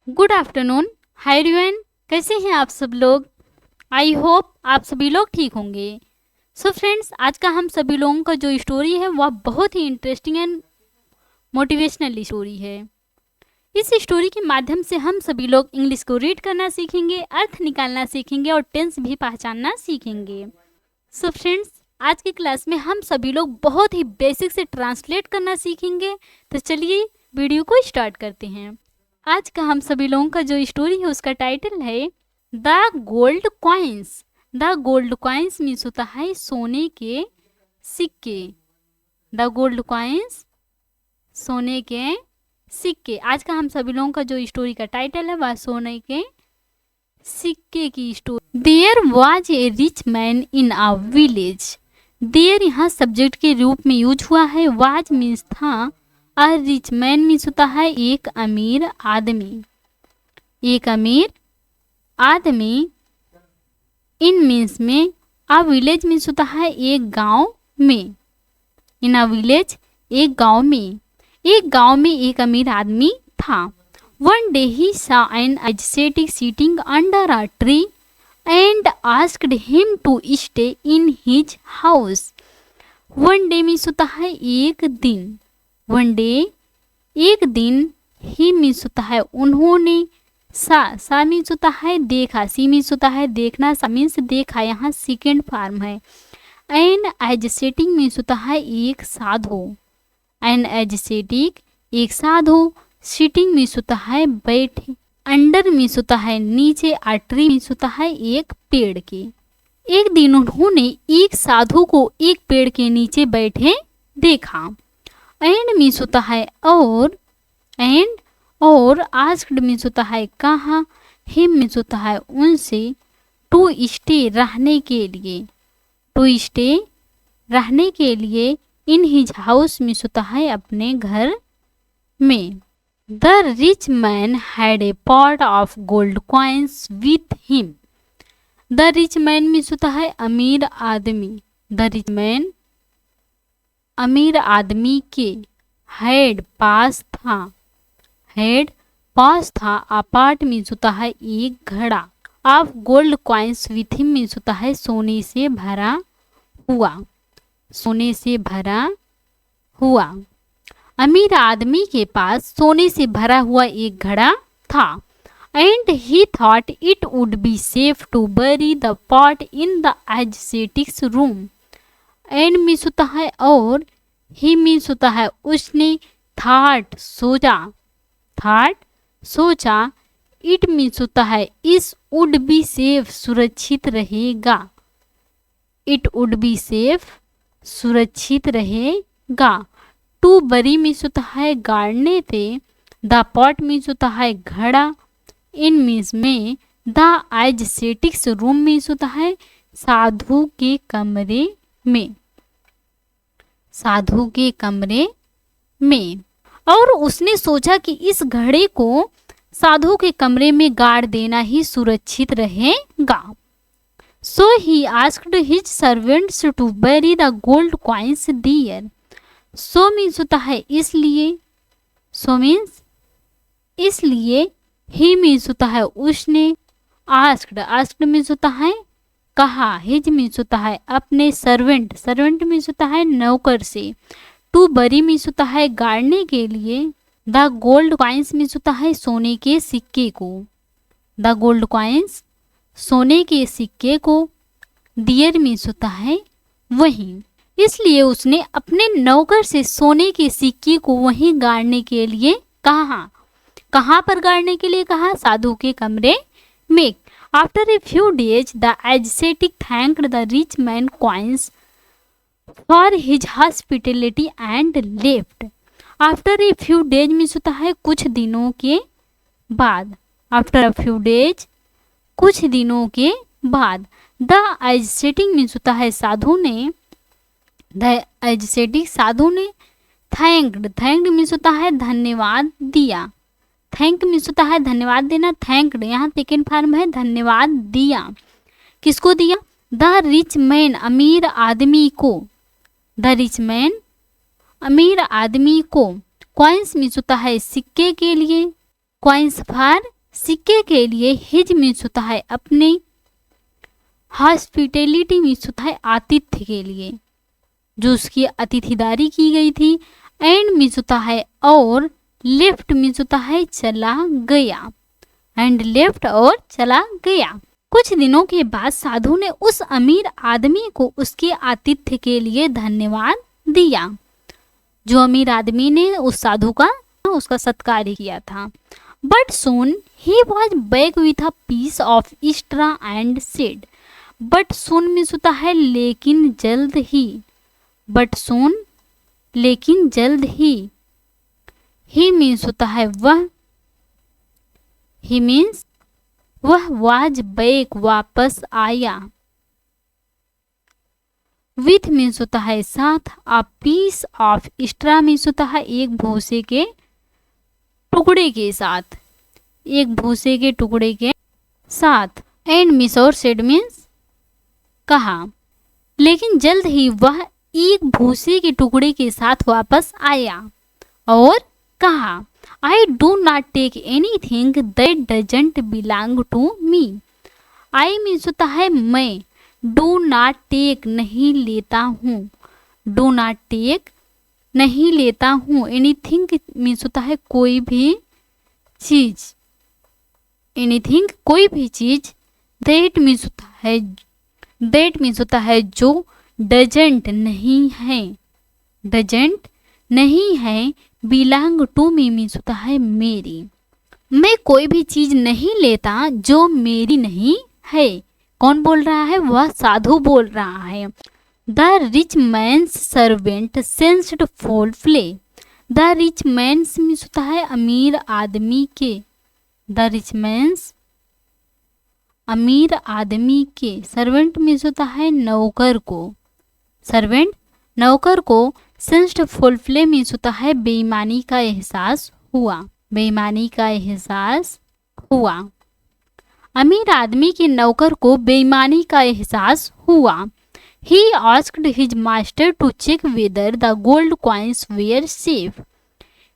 Good afternoon. Hi everyone, कैसे हैं आप सब लोग। आई होप आप सभी लोग ठीक होंगे। सो फ्रेंड्स, आज का हम सभी लोगों का जो स्टोरी है वह बहुत ही इंटरेस्टिंग एंड मोटिवेशनल स्टोरी है। इस स्टोरी के माध्यम से हम सभी लोग इंग्लिश को रीड करना सीखेंगे, अर्थ निकालना सीखेंगे और टेंस भी पहचानना सीखेंगे। सो फ्रेंड्स, आज की क्लास में हम सभी लोग बहुत ही बेसिक से ट्रांसलेट करना सीखेंगे। तो चलिए वीडियो को स्टार्ट करते हैं। आज का हम सभी लोगों का जो स्टोरी है उसका टाइटल है the gold coins. The gold coins means होता है सोने के सिक्के। द गोल्ड कॉइन्स, सोने के सिक्के। आज का हम सभी लोगों का जो स्टोरी का टाइटल है वह सोने के सिक्के की story. There was a rich man in a village. There यहाँ सब्जेक्ट के रूप में यूज हुआ है। वाज मीन्स था, अ रिच मैन मीन्स होता है एक अमीर आदमी। एक अमीर आदमी। इन मीन्स में, अ विलेज मीन्स होता है एक गांव में। इन अ विलेज, एक गांव में। एक गांव में एक अमीर आदमी था। One day he saw an ascetic sitting under a tree and asked him to stay in his house. One day means होता है एक दिन। वन डे, एक दिन। ही मीन्स होता है उन्होंने। सा मीन्स होता है देखा। सी मीन्स होता है देखना। सा मीन्स देखा, यहाँ सेकेंड फॉर्म है। एन एजसेटिंग मीन्स होता है एक साधु। एन एजसेटिक, एक साधु। सिटिंग मीन्स होता है बैठे। अंडर मीन्स होता है नीचे। आ ट्री मीन्स होता है एक पेड़ के। एक दिन उन्होंने एक साधु को एक पेड़ के नीचे बैठे देखा। एंड मीन्स होता है और। एंड और। आस्क्ड मीन्स होता है कहा। हिम मीन्स होता है उनसे। टू स्टे, रहने के लिए। टू स्टे, रहने के लिए। इन हिज हाउस मीन्स होता है अपने घर में। The rich man had a pot of gold coins with him. The rich man means होता है अमीर आदमी। द रिच मैन, अमीर आदमी के। हैड, पास था। हैड, पास था। अपार्ट मीन्स होता है एक घड़ा। Of gold coins with him means होता है सोने से भरा हुआ। सोने से भरा हुआ। अमीर आदमी के पास सोने से भरा हुआ एक घड़ा था। And he thought it would be safe to bury the pot in the ascetic's room. And means होता है और। ही मीन्स होता है उसने। थॉट, सोचा। थॉट, सोचा। इट मीन्स होता है इस। वुड बी सेफ, सुरक्षित रहेगा। इट वुड बी सेफ, सुरक्षित रहेगा। टू बरी मीन्स होता है गाड़ने थे। द पॉट मीन्स होता है घड़ा। इन मीन्स में। द एजसेटिक्स रूम मीन्स होता है साधु के कमरे में। साधु के कमरे में। और उसने सोचा कि इस घड़े को साधु के कमरे में गाड़ देना ही सुरक्षित रहेगा। So he asked his servants to bury the gold coins there. So means होता है इसलिए। सो मीन्स इसलिए। ही मीन्स होता है उसने। आस्क्ड, आस्क्ड मीन्स होता है कहा। हिज मीन्स होता है अपने। सर्वेंट, सर्वेंट मीन्स होता है नौकर से। टू बरी मीन्स होता है गाड़ने के लिए। द गोल्ड कॉइन्स मीन्स होता है सोने के सिक्के को। द गोल्ड कॉइन्स, सोने के सिक्के को। डियर मीन्स होता है वहीं। इसलिए उसने अपने नौकर से सोने के सिक्के को वहीं गाड़ने के लिए कहा। कहाँ पर गाड़ने के लिए कहा? साधु के कमरे में। After a few days the ascetic thanked the rich man coins for his hospitality and left. After a few days means होता है कुछ दिनों के बाद। आफ्टर अ फ्यू डेज, कुछ दिनों के बाद। द एजसेटिक मीन्स होता है साधु ने। द एजसेटिक, साधु ने। थैंक्ड, थैंक्ड मीन्स होता है धन्यवाद दिया। थैंक मीन्स होता है धन्यवाद देना। थैंक्ड यहाँ सेकेंड फॉर्म है, धन्यवाद दिया। किसको दिया? द रिच मैन, अमीर आदमी को। द रिच मैन, अमीर आदमी को। कॉइन्स मीन्स होता है सिक्के के लिए। कॉइन्स फॉर सिक्के के लिए हिज मीन्स होता है अपने, हॉस्पिटैलिटी मीन्स होता है आतिथ्य के लिए, जो उसकी अतिथिदारी की गई थी। एंड मीन्स होता है और, लेफ्ट मीन्स होता है चला गया, एंड लेफ्ट और चला गया। कुछ दिनों के बाद साधु ने उस अमीर आदमी को उसके आतिथ्य के लिए धन्यवाद दिया। जो अमीर आदमी ने उस साधु का उसका सत्कार किया था। But soon he was back with a piece of straw and said, but soon means होता है लेकिन जल्द ही, बट सून लेकिन जल्द ही मीन्स होता है वह, ही मीन्स वह वाज बैक वापस आया। विथ मीन्स होता है साथ, a piece of straw means होता है एक भूसे के टुकड़े के साथ, एक भूसे के टुकड़े के साथ। एंड मीन्स और सेड मीन्स कहा, लेकिन जल्द ही वह एक भूसे के टुकड़े के साथ वापस आया और कहा, I do not take anything that doesn't belong to me. I means होता है मैं, डू नॉट टेक नहीं लेता हूँ, डू नॉट टेक नहीं लेता हूँ, एनीथिंग मीन्स होता है कोई भी चीज, एनीथिंग कोई भी चीज, दैट मीन्स होता है, दैट मीन्स होता है जो, डजेंट नहीं है, डजेंट नहीं है, बिलोंग टू मी मीन्स होता है मेरी। मैं कोई भी चीज नहीं लेता जो मेरी नहीं है। कौन बोल रहा है? वह साधु बोल रहा है। The rich mains servant sensed fall play, the rich mains means होता है अमीर आदमी के, द रिच मैन्स अमीर आदमी के, सर्वेंट मीन्स होता है नौकर को, सर्वेंट नौकर को, सेंस्ड फॉल प्ले मीन्स होता है बेईमानी का एहसास हुआ, बेईमानी का एहसास हुआ। अमीर आदमी के नौकर को बेईमानी का एहसास हुआ। He asked his master to check whether the gold coins were safe.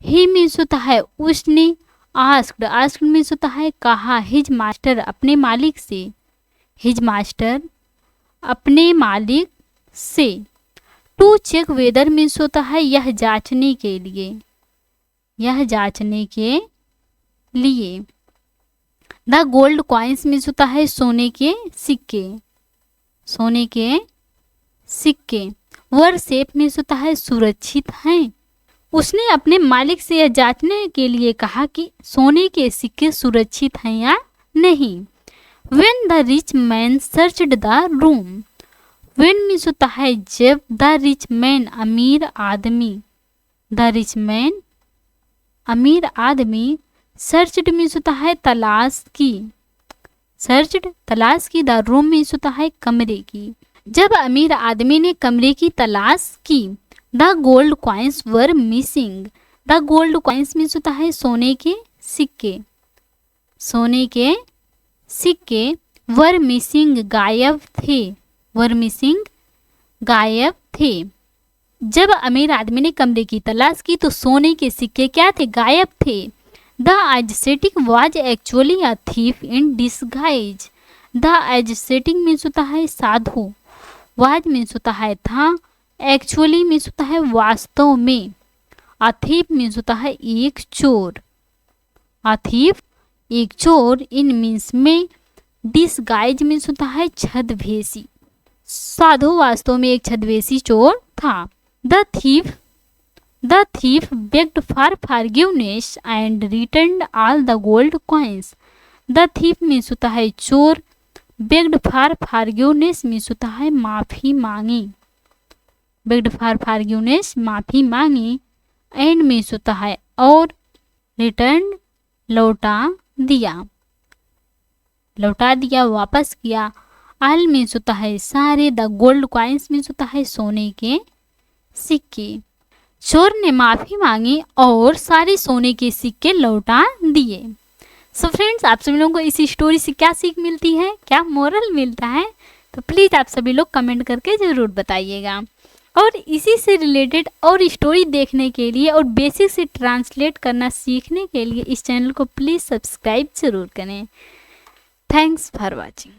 He means होता है उसने, asked, asked means होता है कहा, his master अपने मालिक से, his master अपने मालिक से। To check whether means होता है यह जांचने के लिए, यह जांचने के लिए। द गोल्ड कॉइन्स मीन्स होता है सोने के सिक्के, सोने के सिक्के। वर सेफ मीन्स होता है सुरक्षित हैं। उसने अपने मालिक से यह जांचने के लिए कहा कि सोने के सिक्के सुरक्षित हैं या नहीं। When the rich man searched the room, when means होता है जब, द रिच मैन अमीर आदमी, द रिच मैन अमीर आदमी, सर्चड मीन्स होता है तलाश की, सर्चड तलाश की, द रूम मीन्स होता है कमरे की। जब अमीर आदमी ने कमरे की तलाश की, the gold coins were missing, the gold coins means होता है सोने के सिक्के, सोने के सिक्के। वर मिसिंग गायब थे, वर मिसिंग गायब थे। जब अमीर आदमी ने कमरे की तलाश की तो सोने के सिक्के क्या थे? गायब थे। The ascetic was actually a thief in disguise, the ascetic means होता है साधु, वाज मीन्स होता है था, एक्चुअली मीन्स होता है वास्तव में, अ थीफ मीन्स होता है एक चोर, अ थीफ एक चोर, इन मीन्स में, डिसगाइज मीन्स होता है छद्मवेशी, साधु वास्तव में एक छद्मवेशी चोर था। The thief begged for forgiveness and returned all the gold coins. The thief means होता है चोर, begged for forgiveness मीन्स होता है माफी मांगी, begged for forgiveness माफी मांगी, and मीन्स होता है और, returned लौटा दिया, लौटा दिया वापस किया। all मीन्स होता है सारे, द गोल्ड कॉइन्स मीन्स होता है सोने के सिक्के। चोर ने माफी मांगी और सारे सोने के सिक्के लौटा दिए। सो फ्रेंड्स, आप सभी लोगों को इस स्टोरी से क्या सीख मिलती है, क्या मोरल मिलता है, तो प्लीज़ आप सभी लोग कमेंट करके ज़रूर बताइएगा। और इसी से रिलेटेड और स्टोरी देखने के लिए और बेसिक से ट्रांसलेट करना सीखने के लिए इस चैनल को प्लीज़ सब्सक्राइब ज़रूर करें। Thanks for watching.